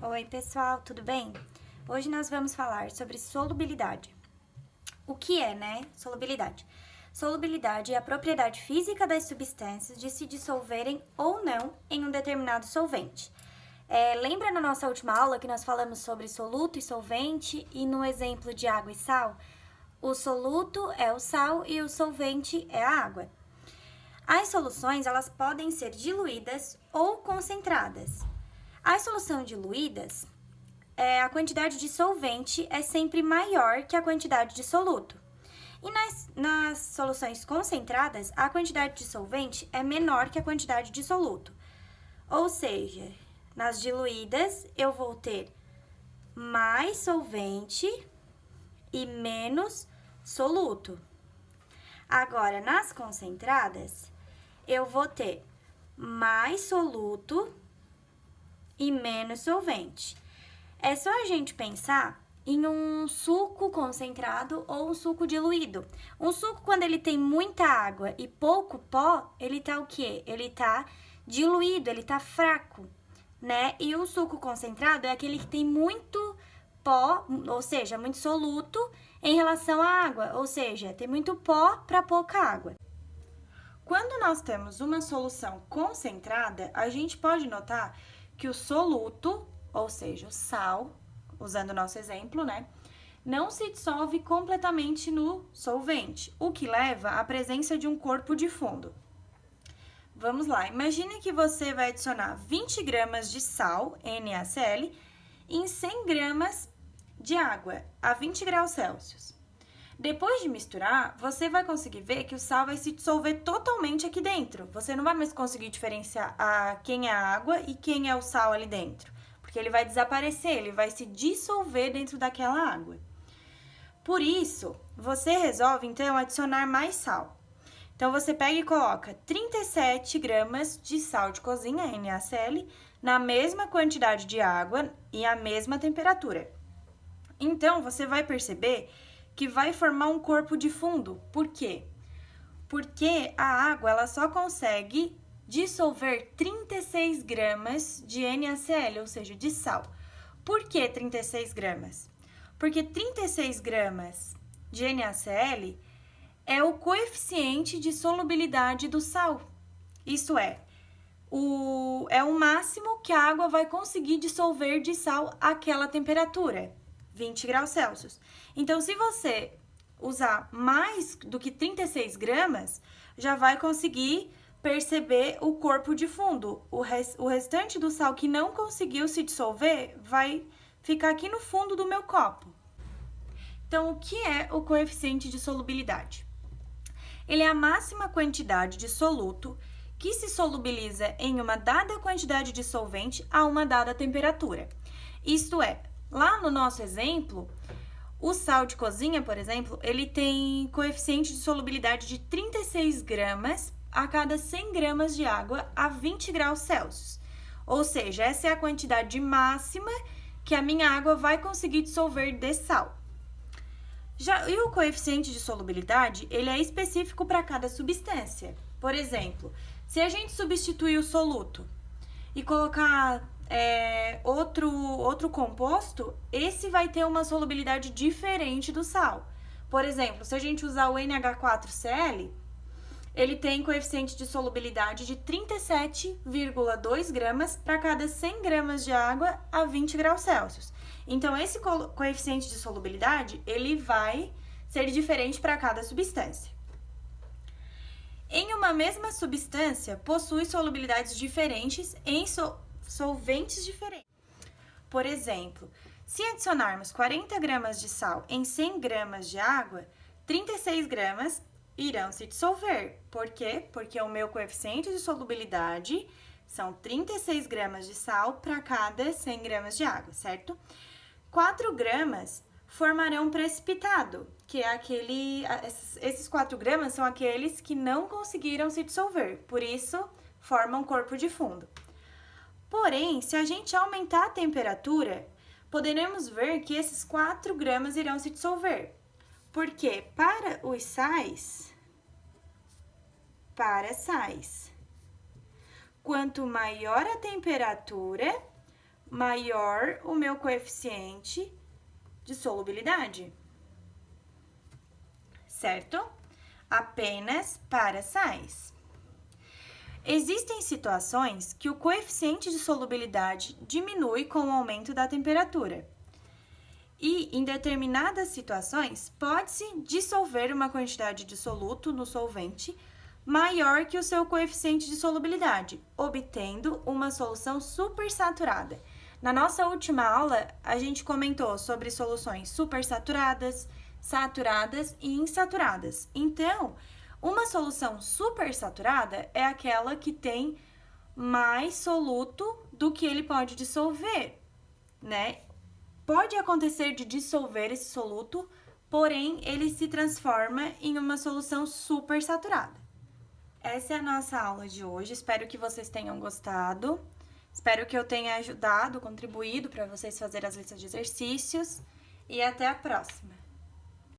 Oi, pessoal, tudo bem? Hoje nós vamos falar sobre solubilidade. O que é, né? Solubilidade. Solubilidade é a propriedade física das substâncias de se dissolverem ou não em um determinado solvente. Lembra na nossa última aula que nós falamos sobre soluto e solvente e no exemplo de água e sal? O soluto é o sal e o solvente é a água. As soluções, elas podem ser diluídas ou concentradas. As soluções diluídas, a quantidade de solvente é sempre maior que a quantidade de soluto. E nas soluções concentradas, a quantidade de solvente é menor que a quantidade de soluto. Ou seja, nas diluídas, eu vou ter mais solvente e menos soluto. Agora, nas concentradas, eu vou ter mais soluto e menos solvente. É só a gente pensar em um suco concentrado ou um suco diluído. Um suco, quando ele tem muita água e pouco pó, ele tá o quê? Ele tá diluído, ele tá fraco, né? E o suco concentrado é aquele que tem muito pó, ou seja, muito soluto em relação à água, ou seja, tem muito pó para pouca água. Quando nós temos uma solução concentrada, a gente pode notar que o soluto, ou seja, o sal, usando o nosso exemplo, né, não se dissolve completamente no solvente, o que leva à presença de um corpo de fundo. Vamos lá, imagine que você vai adicionar 20 gramas de sal, NaCl, em 100 gramas de água, a 20 graus Celsius. Depois de misturar, você vai conseguir ver que o sal vai se dissolver totalmente aqui dentro. Você não vai mais conseguir diferenciar quem é a água e quem é o sal ali dentro, porque ele vai desaparecer, ele vai se dissolver dentro daquela água. Por isso, você resolve então adicionar mais sal. Então, você pega e coloca 37 gramas de sal de cozinha, NaCl, na mesma quantidade de água e a mesma temperatura. Então, você vai perceber que vai formar um corpo de fundo. Por quê? Porque a água ela só consegue dissolver 36 gramas de NaCl, ou seja, de sal. Por que 36 gramas? Porque 36 gramas de NaCl é o coeficiente de solubilidade do sal. Isso é o máximo que a água vai conseguir dissolver de sal àquela temperatura, 20 graus Celsius. Então, se você usar mais do que 36 gramas, já vai conseguir perceber o corpo de fundo. O restante do sal que não conseguiu se dissolver vai ficar aqui no fundo do meu copo. Então, o que é o coeficiente de solubilidade? Ele é a máxima quantidade de soluto que se solubiliza em uma dada quantidade de solvente a uma dada temperatura. Isto é, lá no nosso exemplo, o sal de cozinha, por exemplo, ele tem coeficiente de solubilidade de 36 gramas a cada 100 gramas de água a 20 graus Celsius. Ou seja, essa é a quantidade máxima que a minha água vai conseguir dissolver de sal. E o coeficiente de solubilidade, ele é específico para cada substância. Por exemplo, se a gente substituir o soluto e colocar outro composto, esse vai ter uma solubilidade diferente do sal. Por exemplo, se a gente usar o NH4Cl, ele tem coeficiente de solubilidade de 37,2 gramas para cada 100 gramas de água a 20 graus Celsius. Então, esse coeficiente de solubilidade, ele vai ser diferente para cada substância. Em uma mesma substância, possui solubilidades diferentes em solventes diferentes. Por exemplo, se adicionarmos 40 gramas de sal em 100 gramas de água, 36 gramas irão se dissolver. Por quê? Porque o meu coeficiente de solubilidade são 36 gramas de sal para cada 100 gramas de água, certo? 4 gramas formarão um precipitado, que é esses 4 gramas são aqueles que não conseguiram se dissolver, por isso formam corpo de fundo. Porém, se a gente aumentar a temperatura, poderemos ver que esses 4 gramas irão se dissolver. Porque para sais, quanto maior a temperatura, maior o meu coeficiente de solubilidade. Certo? Apenas para sais. Existem situações que o coeficiente de solubilidade diminui com o aumento da temperatura. E, em determinadas situações, pode-se dissolver uma quantidade de soluto no solvente maior que o seu coeficiente de solubilidade, obtendo uma solução supersaturada. Na nossa última aula, a gente comentou sobre soluções supersaturadas, saturadas e insaturadas. Então, uma solução supersaturada é aquela que tem mais soluto do que ele pode dissolver, né? Pode acontecer de dissolver esse soluto, porém ele se transforma em uma solução supersaturada. Essa é a nossa aula de hoje, espero que vocês tenham gostado. Espero que eu tenha ajudado, contribuído para vocês fazerem as listas de exercícios e até a próxima!